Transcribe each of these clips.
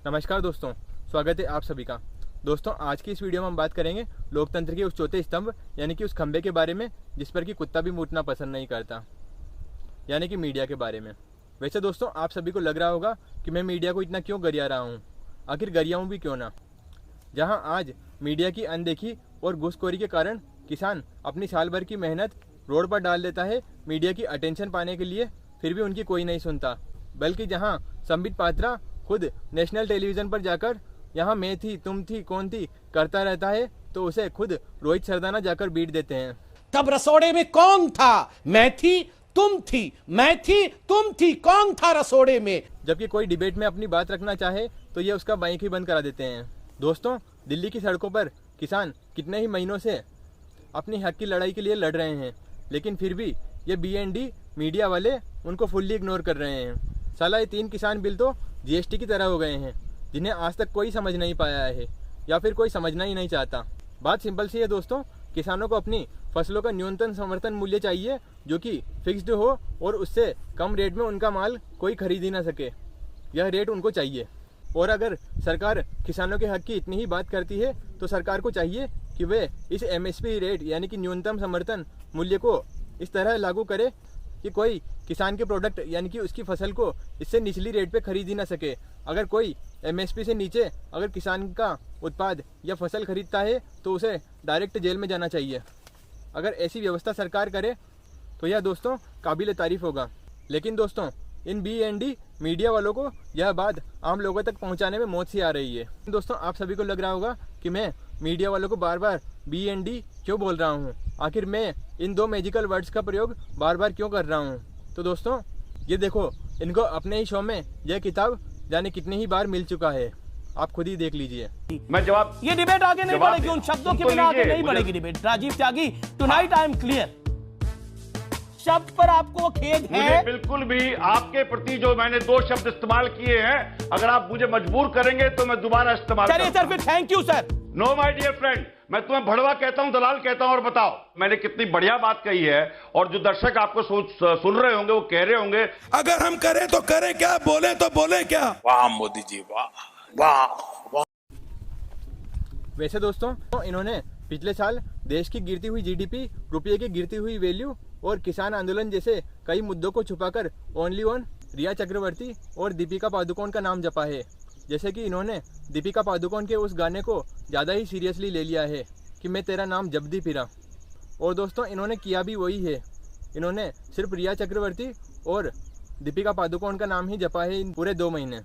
नमस्कार दोस्तों, स्वागत है आप सभी का। दोस्तों, आज की इस वीडियो में हम बात करेंगे लोकतंत्र के उस चौथे स्तंभ यानी कि उस खंबे के बारे में जिस पर कि कुत्ता भी मूतना पसंद नहीं करता, यानी कि मीडिया के बारे में। वैसे दोस्तों, आप सभी को लग रहा होगा कि मैं मीडिया को इतना क्यों गरिया रहा हूँ। आखिर गरियाऊँ भी क्यों ना, जहाँ आज मीडिया की अनदेखी और घूसखोरी के कारण किसान अपनी साल भर की मेहनत रोड पर डाल देता है मीडिया की अटेंशन पाने के लिए, फिर भी उनकी कोई नहीं सुनता। बल्कि जहाँ संबित पात्रा खुद नेशनल टेलीविजन पर जाकर यहाँ मैं थी, तुम थी, कौन थी करता रहता है, तो उसे खुद रोहित सरदाना जाकर बीट देते हैं। तब रसोड़े में कौन था? मैं थी, तुम थी, मैं थी, तुम थी, कौन था रसोड़े में? जबकि कोई डिबेट में अपनी बात रखना चाहे तो ये उसका माइक ही बंद करा देते हैं। दोस्तों, दिल्ली की सड़कों पर किसान कितने ही महीनों से अपनी हक की लड़ाई के लिए लड़ रहे हैं, लेकिन फिर भी ये BND मीडिया वाले उनको फुल्ली इग्नोर कर रहे हैं। साला ये 3 किसान बिल तो GST की तरह हो गए हैं, जिन्हें आज तक कोई समझ नहीं पाया है या फिर कोई समझना ही नहीं चाहता। बात सिंपल सी है दोस्तों, किसानों को अपनी फसलों का न्यूनतम समर्थन मूल्य चाहिए जो कि फिक्स्ड हो और उससे कम रेट में उनका माल कोई खरीद ही ना सके। यह रेट उनको चाहिए। और अगर सरकार किसानों के हक की इतनी ही बात करती है तो सरकार को चाहिए कि वे इस MSP रेट यानी कि न्यूनतम समर्थन मूल्य को इस तरह लागू करे कि कोई किसान के प्रोडक्ट यानी कि उसकी फसल को इससे निचली रेट पे खरीद ही ना सके। अगर कोई MSP से नीचे अगर किसान का उत्पाद या फसल खरीदता है तो उसे डायरेक्ट जेल में जाना चाहिए। अगर ऐसी व्यवस्था सरकार करे तो यह दोस्तों काबिल तारीफ होगा। लेकिन दोस्तों, इन BND मीडिया वालों को यह बात आम लोगों तक पहुंचाने में मौत सी आ रही है। दोस्तों, आप सभी को लग रहा होगा कि मैं मीडिया वालों को बार बार BND क्यों बोल रहा हूँ। आखिर मैं इन 2 मैजिकल वर्ड्स का प्रयोग बार बार क्यों कर रहा हूँ। तो दोस्तों, ये देखो, इनको अपने ही शो में यह किताब जाने कितनी ही बार मिल चुका है। आप खुद ही देख लीजिए। मैं जवाब, ये डिबेट आगे नहीं बढ़ेगी, उन शब्दों के बिना आगे नहीं बढ़ेगी debate. Rajiv Tyagi, tonight I am clear. शब्द पर आपको खेद है? मुझे बिल्कुल भी आपके प्रति जो मैंने 2 शब्द इस्तेमाल किए हैं, अगर आप मुझे मजबूर करेंगे तो मैं दोबारा इस्तेमाल करिए सर। फिर thank you sir. No my dear friend, मैं तुम्हें भड़वा कहता हूं, दलाल कहता हूं। और बताओ मैंने कितनी बढ़िया बात कही है, और जो दर्शक आपको सुन रहे होंगे वो कह रहे होंगे अगर हम करें तो करें क्या, बोले तो बोले क्या। वाह मोदी जी, वाह वाह। वैसे दोस्तों, इन्होंने पिछले साल देश की गिरती हुई GDP, रुपये की गिरती हुई वैल्यू और किसान आंदोलन जैसे कई मुद्दों को छुपाकर ओनली ऑन रिया चक्रवर्ती और दीपिका पादुकोण का नाम जपा है। जैसे कि इन्होंने दीपिका पादुकोण के उस गाने को ज़्यादा ही सीरियसली ले लिया है कि मैं तेरा नाम जपदी फिरा। और दोस्तों, इन्होंने किया भी वही है। इन्होंने सिर्फ रिया चक्रवर्ती और दीपिका पादुकोण का नाम ही जपा है इन पूरे 2 महीने।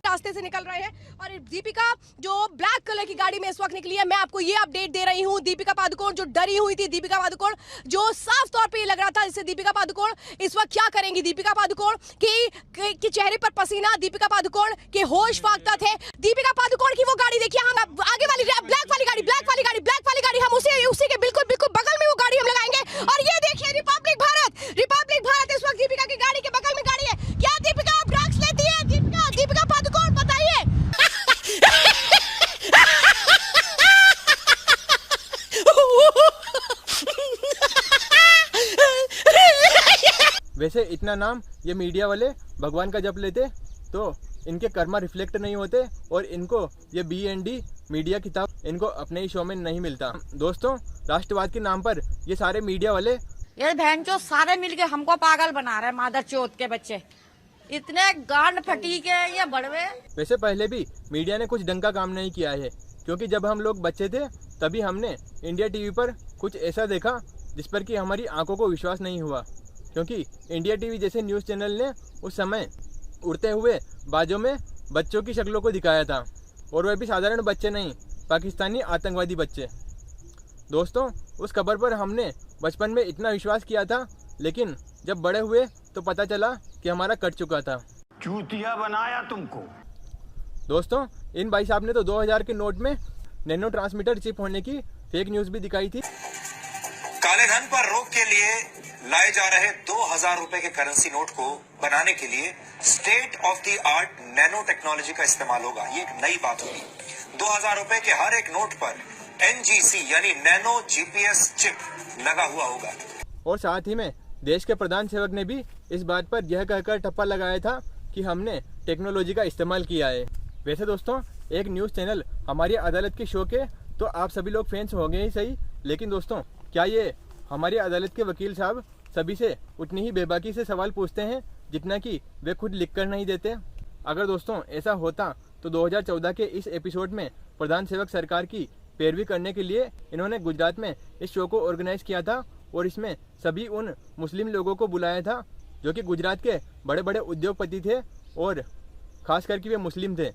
रास्ते से निकल रहे हैं और दीपिका जो ब्लैक कलर की गाड़ी में इस वक्त निकली है, मैं आपको ये अपडेट दे रही हूँ। दीपिका पादुकोण जो डरी हुई थी, दीपिका पादुकोण जो साफ तौर पे ये लग रहा था जैसे दीपिका पादुकोण इस वक्त क्या करेंगी। दीपिका पादुकोण की चेहरे पर पसीना, दीपिका पादुकोण के होश फाख्ता थे। दीपिका पादुकोण की वो गाड़ी देखिए, हम आगे वाली ब्लैक वाली गाड़ी हम उसी के बिल्कुल बगल में वो गाड़ी हम लगाएंगे। और ये देखिए रिपब्लिक भारत इस वक्त दीपिका की गाड़ी के बगल में गाड़ी है। क्या दीपिका ड्रग्स लेती है? दीपिका पादुकोण बताइए। वैसे इतना नाम ये मीडिया वाले भगवान का जप लेते तो इनके कर्मा रिफ्लेक्ट नहीं होते और इनको ये BND मीडिया किताब इनको अपने ही शो में नहीं मिलता। दोस्तों, राष्ट्रवाद के नाम पर ये सारे मीडिया वाले, ये बहन चो सारे मिलके हमको पागल बना रहे हैं। मादर चौथ के बच्चे इतने गांड फटी के ये बड़वे। वैसे पहले भी मीडिया ने कुछ ढंग का काम नहीं किया है, क्योंकि जब हम लोग बच्चे थे तभी हमने इंडिया TV पर कुछ ऐसा देखा जिस पर कि हमारी आंखों को विश्वास नहीं हुआ। क्योंकि इंडिया TV जैसे न्यूज़ चैनल ने उस समय उड़ते हुए बाजों में बच्चों की शक्लों को दिखाया था, और वह भी साधारण बच्चे नहीं, पाकिस्तानी आतंकवादी बच्चे। दोस्तों, उस खबर पर हमने बचपन में इतना विश्वास किया था, लेकिन जब बड़े हुए तो पता चला कि हमारा कट चुका था। चूतिया बनाया तुमको। दोस्तों, इन भाई साहब ने तो 2000 के नोट में नैनो ट्रांसमीटर चिप होने की फेक न्यूज़ भी दिखाई थी। काले धन पर रोक के लिए लाए जा रहे 2000 रुपए के करेंसी नोट को बनाने के लिए state of the art nano technology का इस्तेमाल होगा। ये एक नई बात होगी। 2000 रुपए के हर एक नोट पर NGC यानी नैनो GPS चिप लगा हुआ होगा। और साथ ही में देश के प्रधान सेवक ने भी इस बात पर यह कहकर ठप्पा लगाया था कि हमने टेक्नोलॉजी का इस्तेमाल किया है। वैसे दोस्तों, एक न्यूज़ चैनल हमारी अदालत के शो के तो आप सभी लोग फैंस होंगे ही सही, लेकिन दोस्तों क्या ये हमारी अदालत के वकील साहब सभी से उतनी ही बेबाकी से सवाल पूछते हैं जितना कि वे खुद लिख कर नहीं देते? अगर दोस्तों ऐसा होता तो 2014 के इस एपिसोड में प्रधान सेवक सरकार की पैरवी करने के लिए इन्होंने गुजरात में इस शो को ऑर्गेनाइज किया था और इसमें सभी उन मुस्लिम लोगों को बुलाया था जो कि गुजरात के बड़े बड़े उद्योगपति थे और खास करके वे मुस्लिम थे।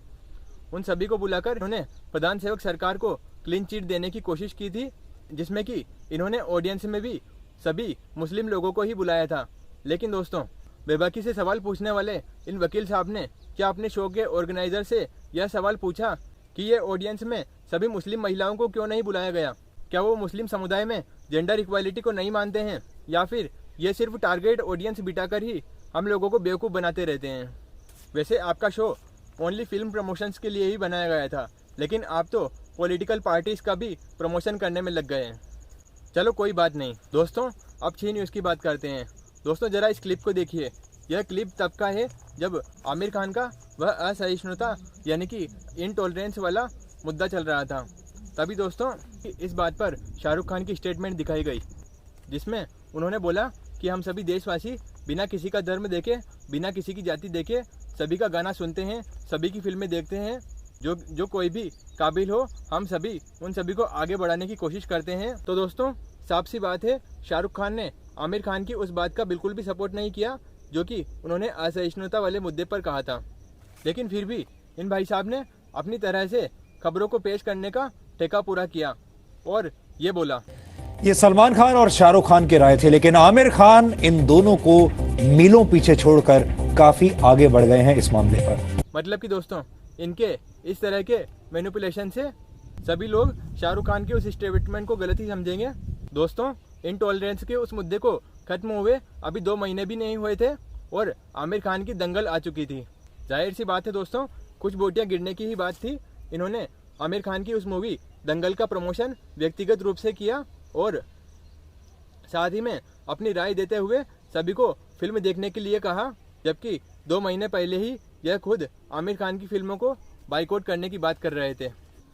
उन सभी को बुलाकर इन्होंने प्रधान सेवक सरकार को क्लीन चिट देने की कोशिश की थी, जिसमें कि इन्होंने ऑडियंस में भी सभी मुस्लिम लोगों को ही बुलाया था। लेकिन दोस्तों, बेबाकी से सवाल पूछने वाले इन वकील साहब ने क्या अपने शो के ऑर्गेनाइजर से यह सवाल पूछा कि ये ऑडियंस में सभी मुस्लिम महिलाओं को क्यों नहीं बुलाया गया? क्या वो मुस्लिम समुदाय में जेंडर इक्वालिटी को नहीं मानते हैं, या फिर ये सिर्फ टारगेट ऑडियंस बिठाकर ही हम लोगों को बेवकूफ़ बनाते रहते हैं? वैसे आपका शो ओनली फिल्म प्रमोशंस के लिए ही बनाया गया था, लेकिन आप तो पॉलिटिकल पार्टीज का भी प्रमोशन करने में लग गए हैं। चलो कोई बात नहीं दोस्तों, अब 6 न्यूज़ की बात करते हैं। दोस्तों जरा इस क्लिप को देखिए। यह क्लिप तब का है जब आमिर खान का वह असहिष्णुता यानी कि इनटॉलरेंस वाला मुद्दा चल रहा था। तभी दोस्तों इस बात पर शाहरुख खान की स्टेटमेंट दिखाई गई, जिसमें उन्होंने बोला कि हम सभी देशवासी बिना किसी का धर्म देखे, बिना किसी की जाति देखे सभी का गाना सुनते हैं, सभी की फिल्में देखते हैं। जो कोई भी काबिल हो हम सभी उन सभी को आगे बढ़ाने की कोशिश करते हैं। तो दोस्तों साफ सी बात है, शाहरुख खान ने आमिर खान की उस बात का बिल्कुल भी सपोर्ट नहीं किया जो कि उन्होंने असहिष्णुता वाले मुद्दे पर कहा था। लेकिन फिर भी इन भाई साहब ने अपनी तरह से खबरों को पेश करने का ठेका पूरा किया और ये बोला, ये सलमान खान और शाहरुख खान के राय थे, लेकिन आमिर खान इन दोनों को मीलों पीछे छोड़कर काफी आगे बढ़ गए हैं इस मामले पर। मतलब कि दोस्तों इनके इस तरह के मैनिपुलेशन से सभी लोग शाहरुख खान के उस स्टेटमेंट को गलत ही समझेंगे। दोस्तों इनटॉलरेंस के उस मुद्दे को खत्म हुए अभी 2 महीने भी नहीं हुए थे और आमिर खान की दंगल आ चुकी थी। जाहिर सी बात है दोस्तों, कुछ बोटियां गिरने की ही बात थी। इन्होंने आमिर खान की उस मूवी दंगल का प्रमोशन व्यक्तिगत रूप से किया और साथ ही में अपनी राय देते हुए सभी को फिल्म देखने के लिए कहा, जबकि 2 महीने पहले ही यह खुद आमिर खान की फिल्मों को बाइकआउट करने की बात कर रहे थे।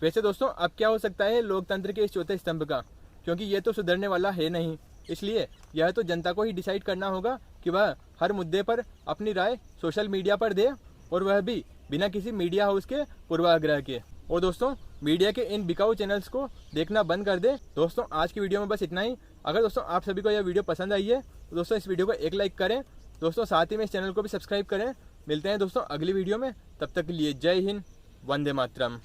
वैसे दोस्तों अब क्या हो सकता है लोकतंत्र के इस चौथे स्तंभ का, क्योंकि ये तो सुधरने वाला है नहीं। इसलिए यह तो जनता को ही डिसाइड करना होगा कि वह हर मुद्दे पर अपनी राय सोशल मीडिया पर दे, और वह भी बिना किसी मीडिया हाउस के पूर्वाग्रह के। और दोस्तों मीडिया के इन बिकाऊ चैनल्स को देखना बंद कर दे। दोस्तों आज की वीडियो में बस इतना ही। अगर दोस्तों आप सभी को यह वीडियो पसंद आई है तो दोस्तों इस वीडियो को एक लाइक करें। दोस्तों साथ ही में इस चैनल को भी सब्सक्राइब करें। मिलते हैं दोस्तों अगली वीडियो में, तब तक के लिए जय हिंद, वंदे मातरम।